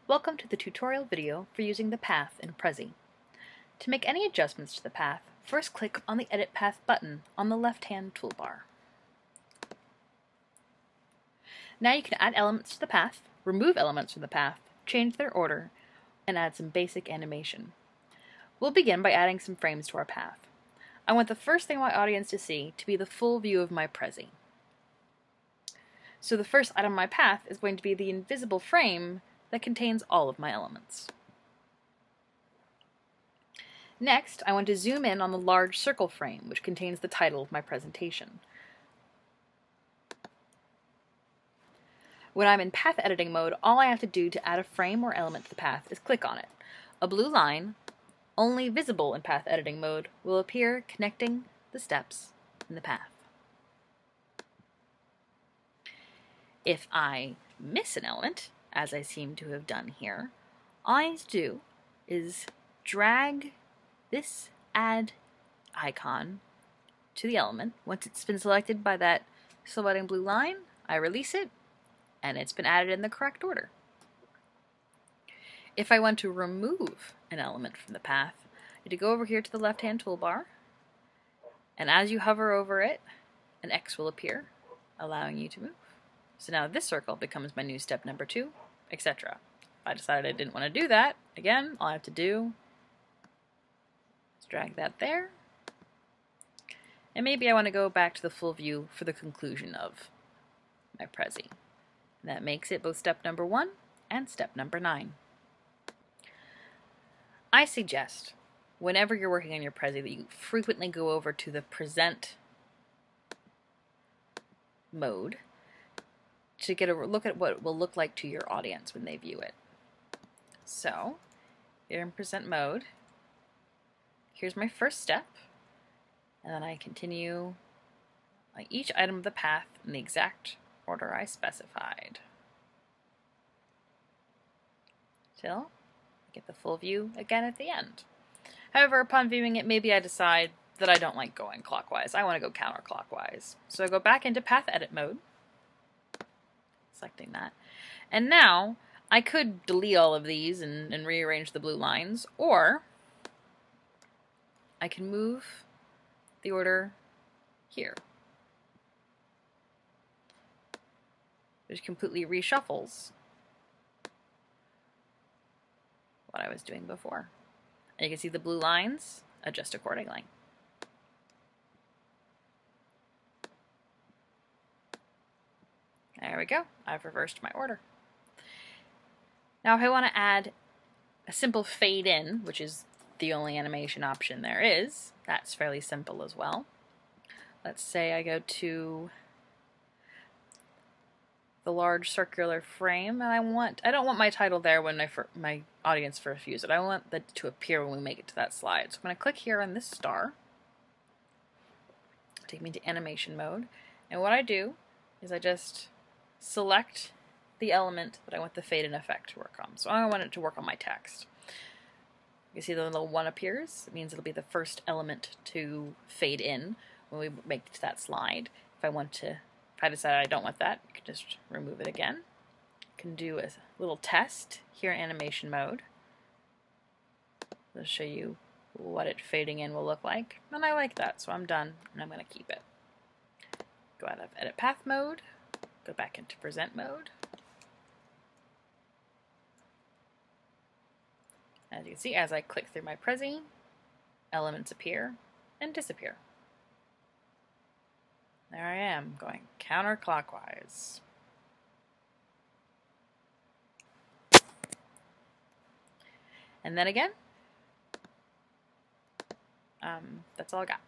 Welcome to the tutorial video for using the path in Prezi. To make any adjustments to the path, first click on the Edit Path button on the left-hand toolbar. Now you can add elements to the path, remove elements from the path, change their order, and add some basic animation. We'll begin by adding some frames to our path. I want the first thing my audience to see to be the full view of my Prezi. So the first item on my path is going to be the invisible frame that contains all of my elements. Next, I want to zoom in on the large circle frame, which contains the title of my presentation. When I'm in path editing mode, all I have to do to add a frame or element to the path is click on it. A blue line, only visible in path editing mode, will appear connecting the steps in the path. If I miss an element, as I seem to have done here, all I need to do is drag this add icon to the element. Once it's been selected by that silhouetting blue line, I release it, and it's been added in the correct order. If I want to remove an element from the path, I need to go over here to the left-hand toolbar, and as you hover over it, an X will appear, allowing you to move. So now this circle becomes my new step number 2, etc. If I decided I didn't want to do that, again, all I have to do is drag that there. And maybe I want to go back to the full view for the conclusion of my Prezi. That makes it both step number 1 and step number 9. I suggest, whenever you're working on your Prezi, that you frequently go over to the present mode to get a look at what it will look like to your audience when they view it. So, here in present mode, here's my first step, and then I continue on each item of the path in the exact order I specified, till I get the full view again at the end. However, upon viewing it, maybe I decide that I don't like going clockwise. I want to go counterclockwise. So I go back into path edit mode, selecting that. And now I could delete all of these and rearrange the blue lines, or I can move the order here, which completely reshuffles what I was doing before. And you can see the blue lines adjust accordingly. There we go. I've reversed my order. Now if I want to add a simple fade in, which is the only animation option there is, that's fairly simple as well. Let's say I go to the large circular frame, and I don't want my title there when my audience first views it. I want that to appear when we make it to that slide. So I'm going to click here on this star, take me to animation mode, and what I do is I just select the element that I want the fade in effect to work on. So I want it to work on my text. You see the little 1 appears. It means it'll be the first element to fade in when we make it to that slide. If I decide I don't want that, you can just remove it again. You can do a little test here in animation mode. It'll show you what it fading in will look like. And I like that, so I'm done, and I'm going to keep it. Go out of edit path mode, go back into present mode. As you can see, as I click through my Prezi, elements appear and disappear. There I am, going counterclockwise. And then again, that's all I got.